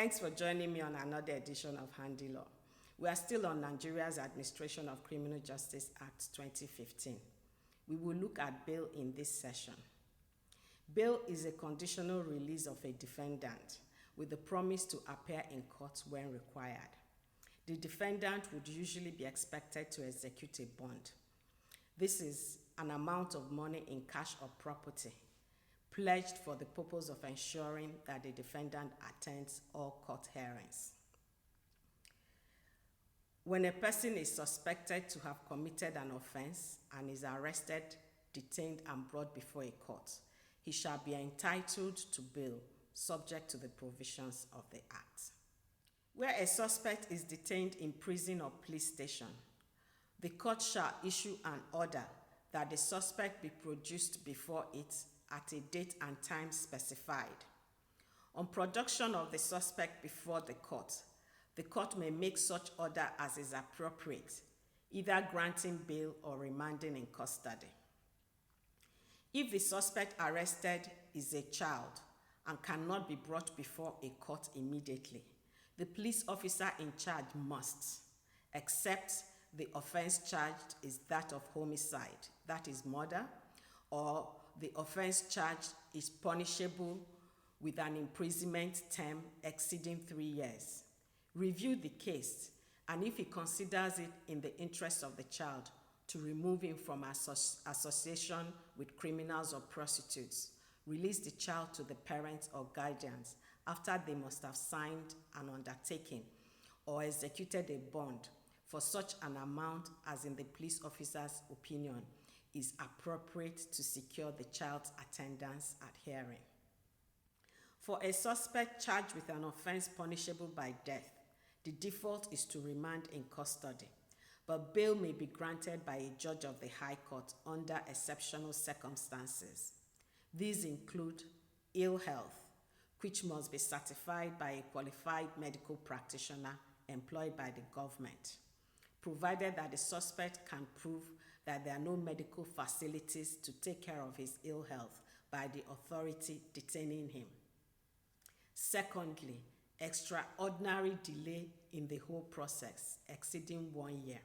Thanks for joining me on another edition of Handy Law. We are still on Nigeria's Administration of Criminal Justice Act 2015. We will look at bail in this session. Bail is a conditional release of a defendant with the promise to appear in court when required. The defendant would usually be expected to execute a bond. This is an amount of money in cash or property pledged for the purpose of ensuring that the defendant attends all court hearings. When a person is suspected to have committed an offense and is arrested, detained, and brought before a court, he shall be entitled to bail, subject to the provisions of the Act. Where a suspect is detained in prison or police station, the court shall issue an order that the suspect be produced before it at a date and time specified. On production of the suspect before the court may make such order as is appropriate, either granting bail or remanding in custody. If the suspect arrested is a child and cannot be brought before a court immediately, the police officer in charge must, except the offense charged is that of homicide, that is murder, or the offense charged is punishable with an imprisonment term exceeding 3 years, review the case, and if he considers it in the interest of the child, to remove him from association with criminals or prostitutes, release the child to the parents or guardians after they must have signed an undertaking or executed a bond for such an amount as in the police officer's opinion is appropriate to secure the child's attendance at hearing. For a suspect charged with an offense punishable by death, the default is to remand in custody, but bail may be granted by a judge of the High Court under exceptional circumstances. These include ill health, which must be certified by a qualified medical practitioner employed by the government, provided that the suspect can prove that there are no medical facilities to take care of his ill health by the authority detaining him. Secondly, extraordinary delay in the whole process exceeding 1 year.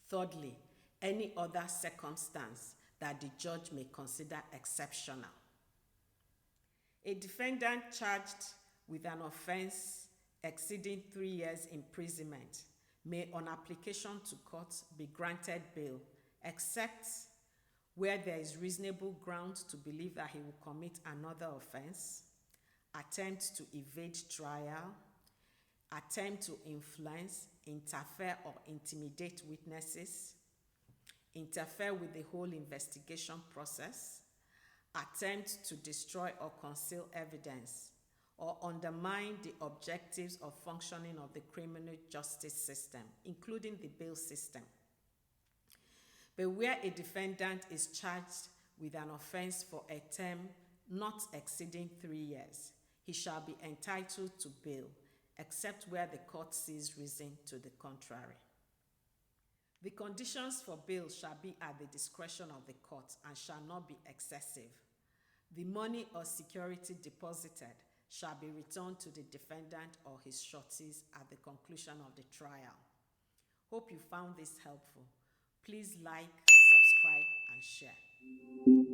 Thirdly, any other circumstance that the judge may consider exceptional. A defendant charged with an offense exceeding 3 years imprisonment may, on application to court, be granted bail, except where there is reasonable ground to believe that he will commit another offense, attempt to evade trial, attempt to influence, interfere or intimidate witnesses, interfere with the whole investigation process, attempt to destroy or conceal evidence, or undermine the objectives of functioning of the criminal justice system, including the bail system. But where a defendant is charged with an offense for a term not exceeding 3 years, he shall be entitled to bail, except where the court sees reason to the contrary. The conditions for bail shall be at the discretion of the court and shall not be excessive. The money or security deposited shall be returned to the defendant or his sureties at the conclusion of the trial. Hope you found this helpful. Please like, subscribe, and share.